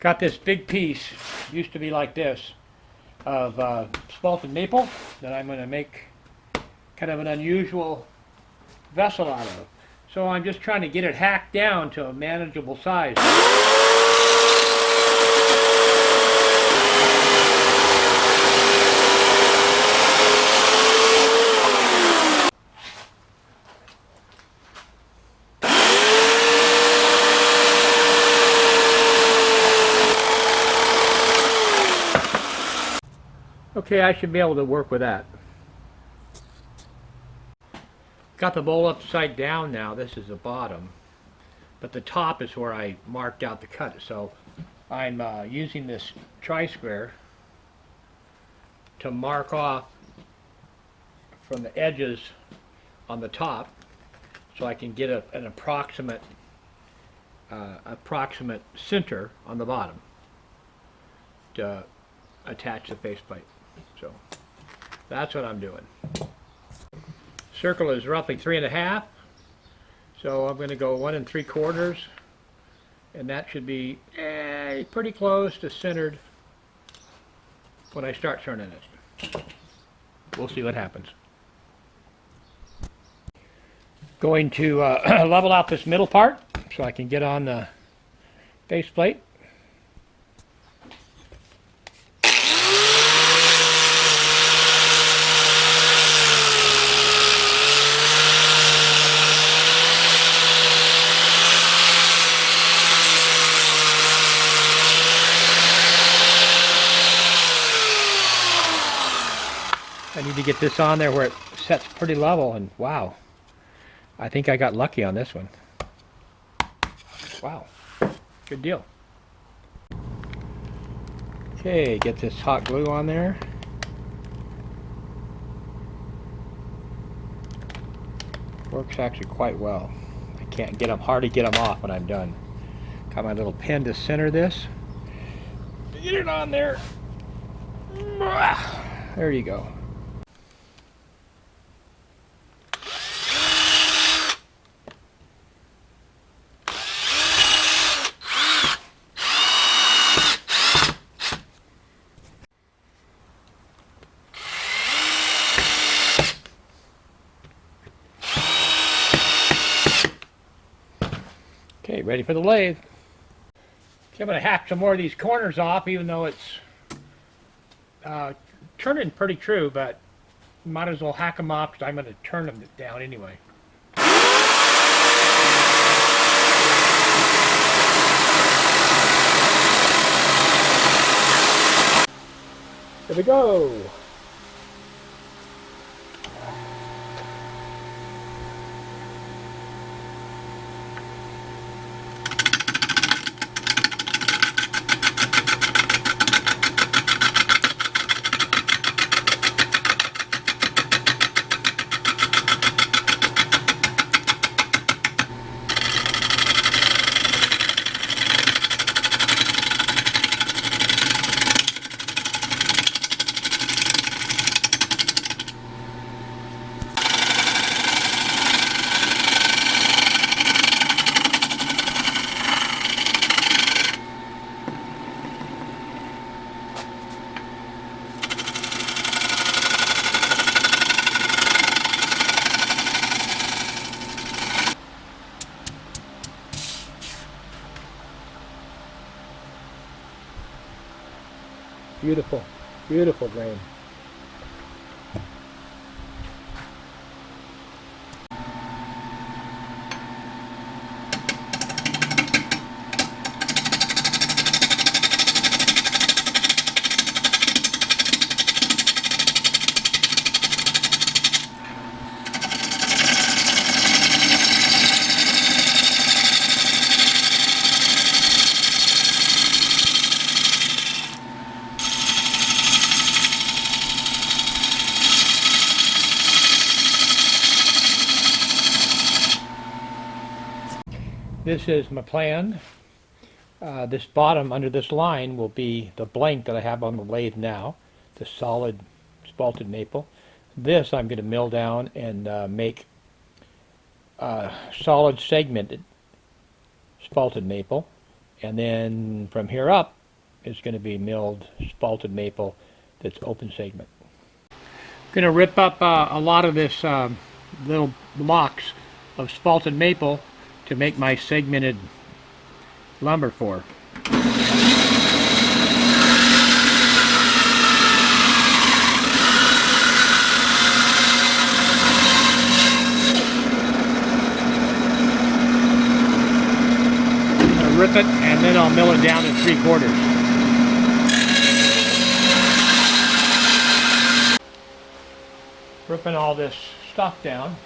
Got this big piece, used to be like this, of spalted maple that I'm going to make kind of an unusual vessel out of. So I'm just trying to get it hacked down to a manageable size. Okay, I should be able to work with that. Got the bowl upside down now. This is the bottom, but the top is where I marked out the cut. So I'm using this tri-square to mark off from the edges on the top, so I can get an approximate center on the bottom to attach the faceplate. So that's what I'm doing. Circle is roughly 3.5, so I'm going to go 1 3/4, and that should be pretty close to centered when I start turning it. We'll see what happens. Going to level out this middle part so I can get on the faceplate. I need to get this on there where it sets pretty level, and wow, I think I got lucky on this one. Wow, good deal. Okay, get this hot glue on there. Works actually quite well. I can't get them, hard to get them off when I'm done. Got my little pen to center this. Get it on there. There you go. Okay, ready for the lathe. Okay, I'm going to hack some more of these corners off, even though it's turning pretty true, but might as well hack them off because I'm going to turn them down anyway. Here we go. Beautiful, beautiful grain. This is my plan. This bottom under this line will be the blank that I have on the lathe now, the solid spalted maple. This I'm going to mill down and make solid segmented spalted maple, And then from here up, it's going to be milled spalted maple that's open segment. I'm going to rip up a lot of this little blocks of spalted maple to make my segmented lumber for. Rip it, and then I'll mill it down to 3/4. Ripping all this stuff down.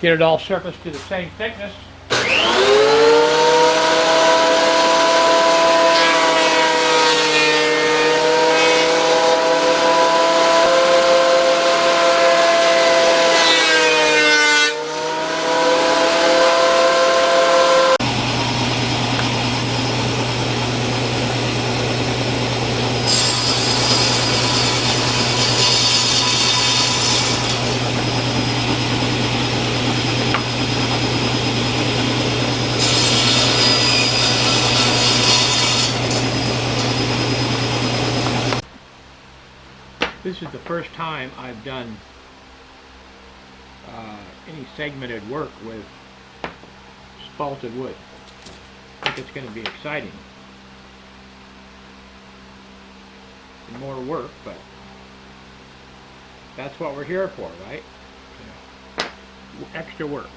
Get it all surfaced to the same thickness. This is the first time I've done any segmented work with spalted wood. I think it's going to be exciting. And more work, but that's what we're here for, right? Extra work.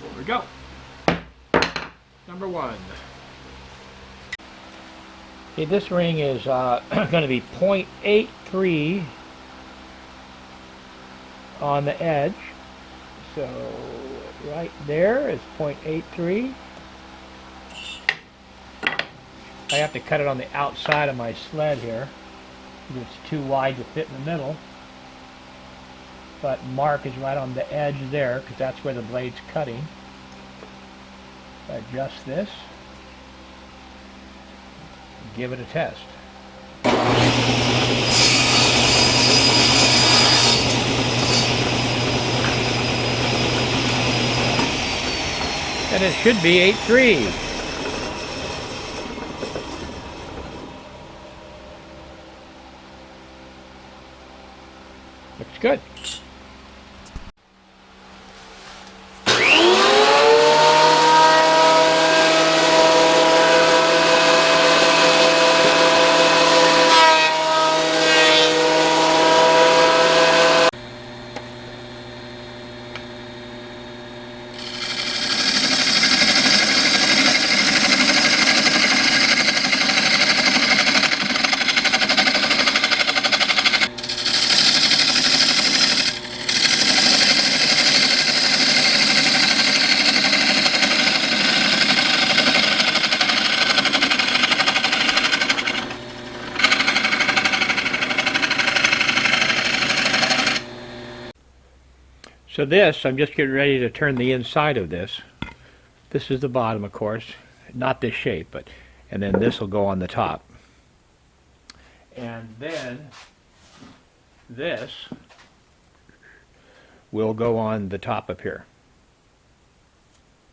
There we go. Number 1. Okay, this ring is going to be 0.83 on the edge. So right there is 0.83. I have to cut it on the outside of my sled here. It's too wide to fit in the middle. But mark is right on the edge there because that's where the blade's cutting. Adjust this. Give it a test. And it should be 8.3. Looks good. So this, I'm just getting ready to turn the inside of this. This is the bottom, of course. Not this shape, but, and then this will go on the top. And then this will go on the top up here.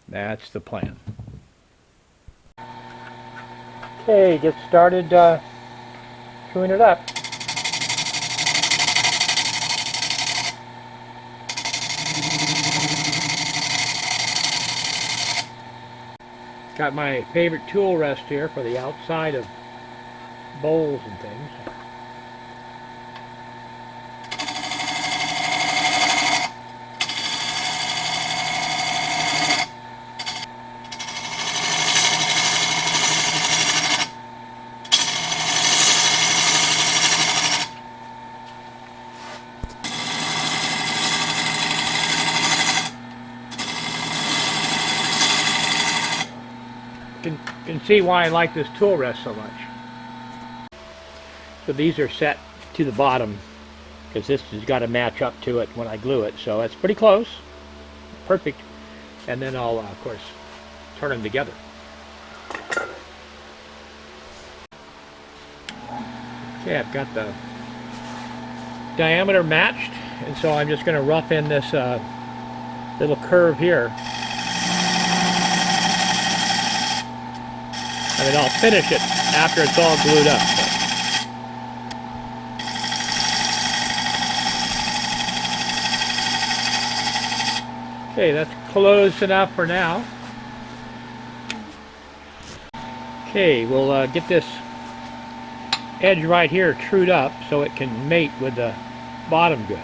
That's the plan. Okay, get started screwing it up. Got my favorite tool rest here for the outside of bowls and things. You can see why I like this tool rest so much. So these are set to the bottom because this has got to match up to it when I glue it. So it's pretty close, perfect. And then I'll, of course, turn them together. Okay, I've got the diameter matched, and so I'm just going to rough in this little curve here. I mean, I'll finish it after it's all glued up. Okay, that's close enough for now. Okay, we'll get this edge right here trued up so it can mate with the bottom good.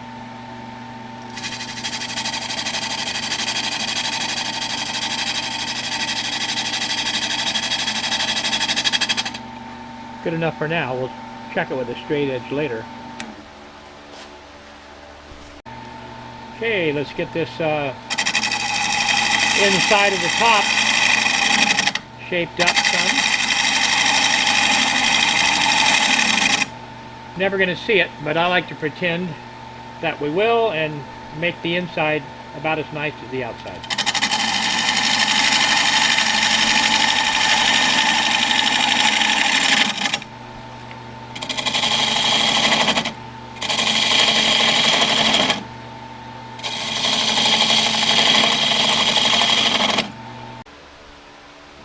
Good enough for now. We'll check it with a straight edge later. Okay, let's get this inside of the top shaped up some. Never going to see it, but I like to pretend that we will and make the inside about as nice as the outside.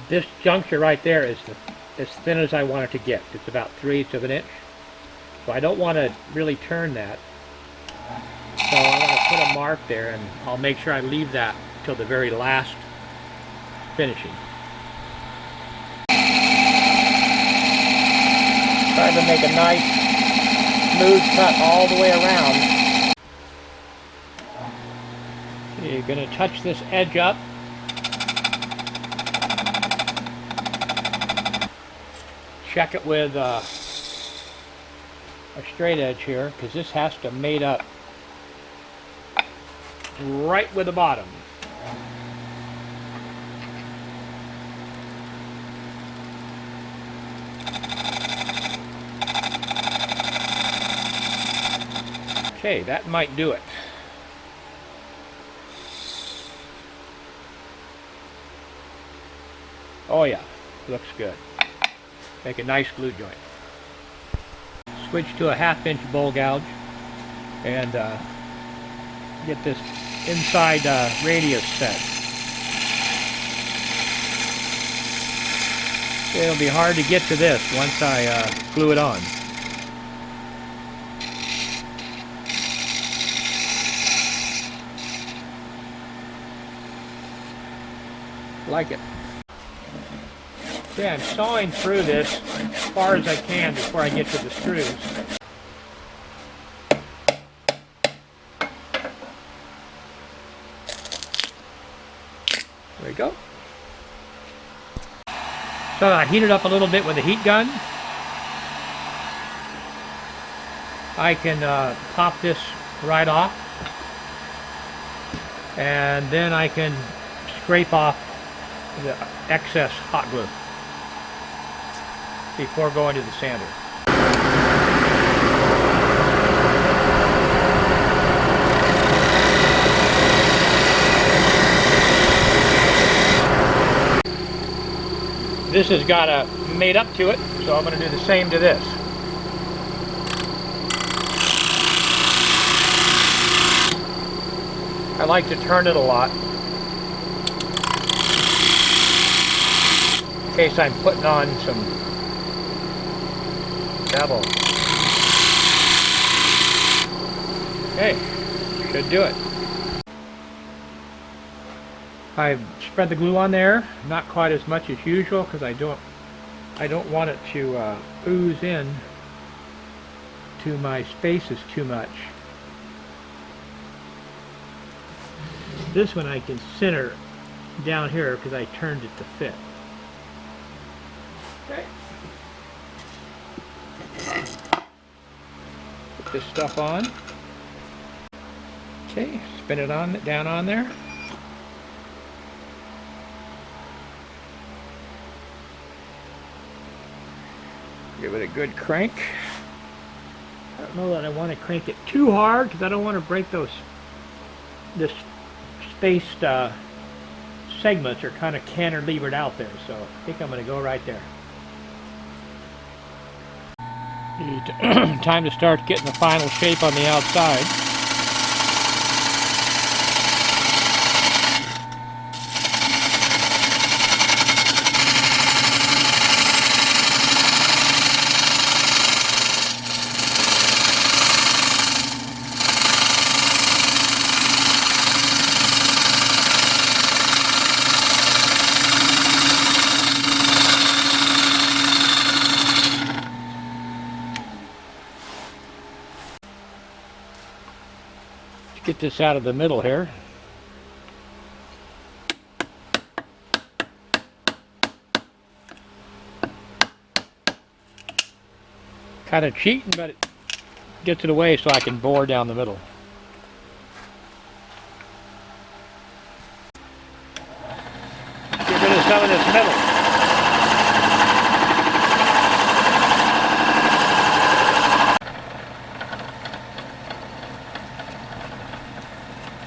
This juncture right there is as thin as I want it to get. It's about 3/8 of an inch. So I don't want to really turn that. So I'm going to put a mark there, and I'll make sure I leave that till the very last finishing. Try to make a nice smooth cut all the way around. Okay, you're going to touch this edge up. Check it with a straight edge here, because this has to mate up right with the bottom. Okay, that might do it. Oh yeah, looks good. Make a nice glue joint. Switch to a 1/2 inch bowl gouge and get this inside radius set. It'll be hard to get to this once I glue it on. Like it. Okay, I'm sawing through this as far as I can before I get to the screws. There we go. So I heat it up a little bit with a heat gun. I can pop this right off, and then I can scrape off the excess hot glue before going to the sander. This has got a mate up to it, so I'm going to do the same to this. I like to turn it a lot in case I'm putting on some bevel. Okay, should do it. I've spread the glue on there, not quite as much as usual because I don't want it to ooze in to my spaces too much. This one I can center down here because I turned it to fit. Okay. Put this stuff on. Okay, spin it on down on there. Give it a good crank. I don't know that I want to crank it too hard because I don't want to break this spaced segments are kind of cantilevered out there, so I think I'm going to go right there. Time to start getting the final shape on the outside. Get this out of the middle here. Kind of cheating, but it gets it away so I can bore down the middle. Get rid of some of this middle.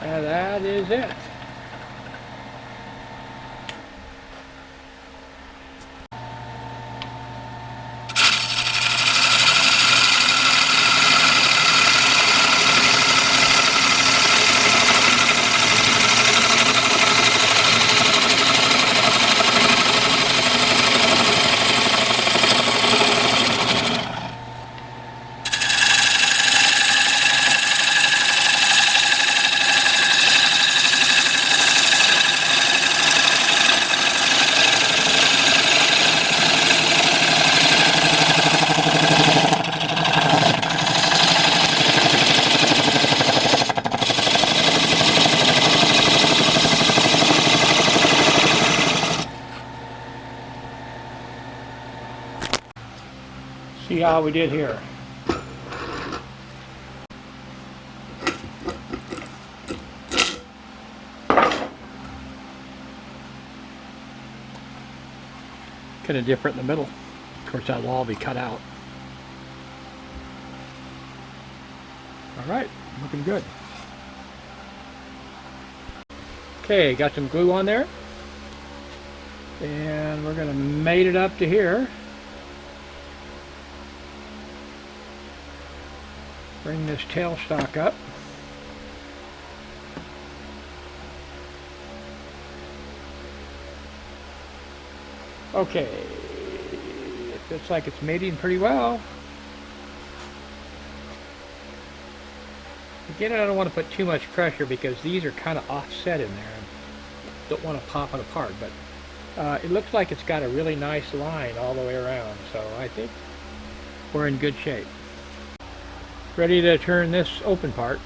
That is it. See how we did here. Kind of different in the middle. Of course, that will all be cut out. All right, looking good. Okay, got some glue on there. And we're going to mate it up to here. Bring this tailstock up. Okay, it looks like it's mating pretty well. Again, I don't want to put too much pressure because these are kind of offset in there. Don't want to pop it apart, but it looks like it's got a really nice line all the way around, so I think we're in good shape. Ready to turn this open part.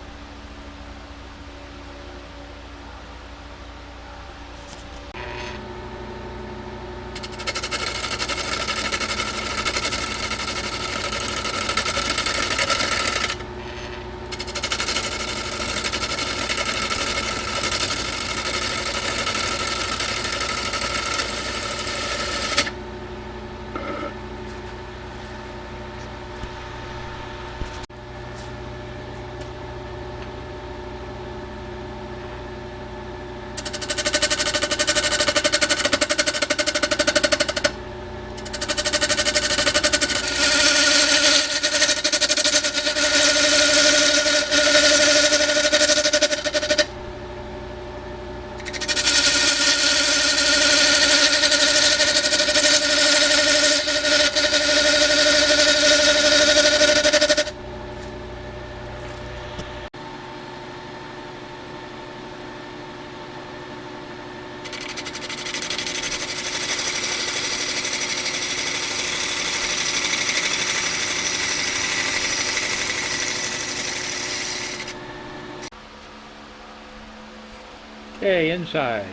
Okay, inside.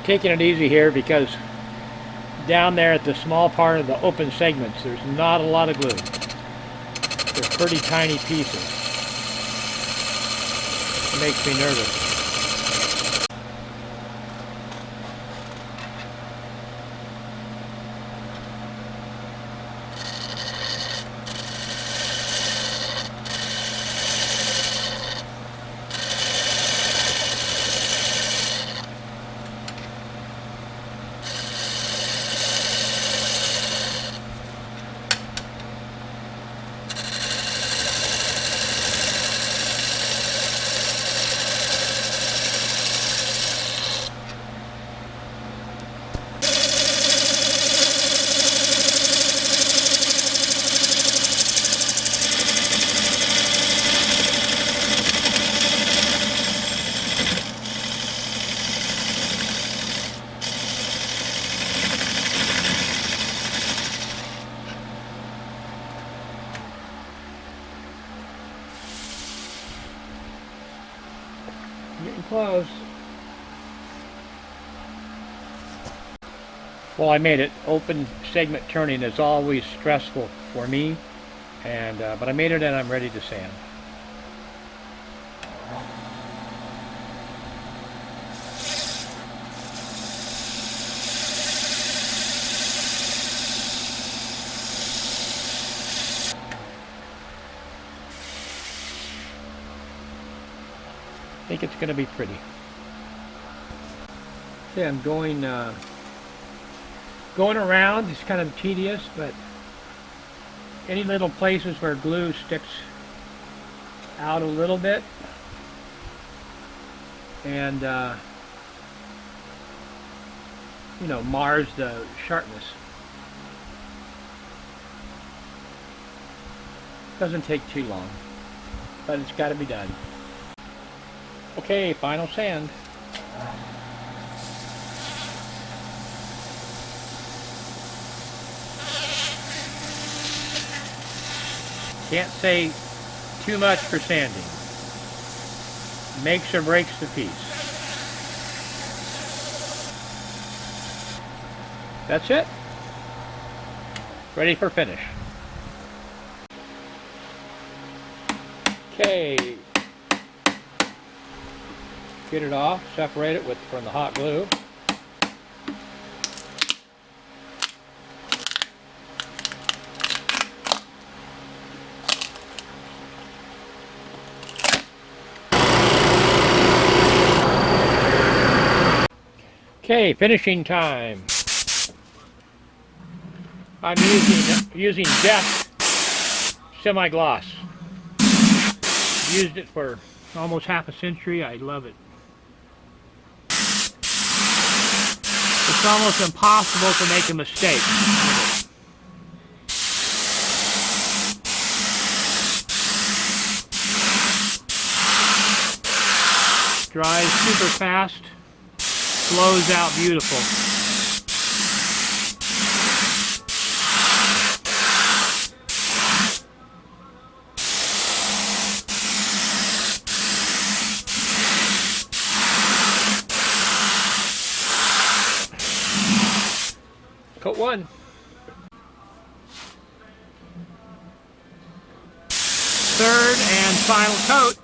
Taking it easy here because down there at the small part of the open segments, there's not a lot of glue. They're pretty tiny pieces. It makes me nervous. Getting close. Well, I made it. Open segment turning is always stressful for me, and but I made it and I'm ready to sand. I think it's going to be pretty. Okay, I'm going around. It's kind of tedious, but any little places where glue sticks out a little bit and you know, mars the sharpness. Doesn't take too long, but it's got to be done. Okay, final sand. Can't say too much for sanding. Makes or breaks the piece. That's it. Ready for finish. Okay. Get it off, separate it from the hot glue. Okay, finishing time. I'm using Death semi-gloss. Used it for almost half a century. I love it. It's almost impossible to make a mistake. Dries super fast, flows out beautiful. Coat one. Third and final coat.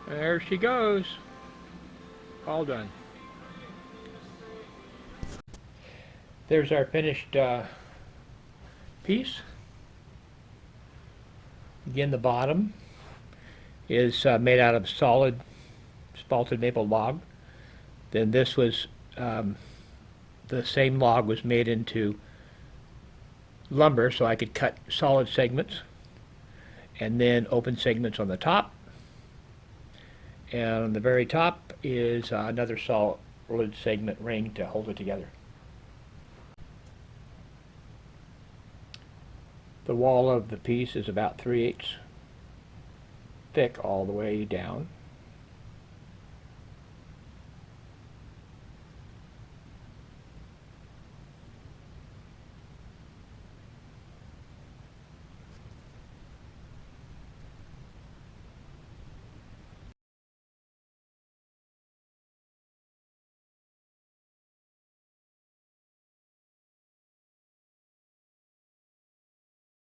There she goes. All done. There's our finished piece. Again, the bottom is made out of solid spalted maple log. Then this was, the same log was made into lumber so I could cut solid segments and then open segments on the top. And on the very top is another solid segment ring to hold it together. The wall of the piece is about 3/8 thick all the way down.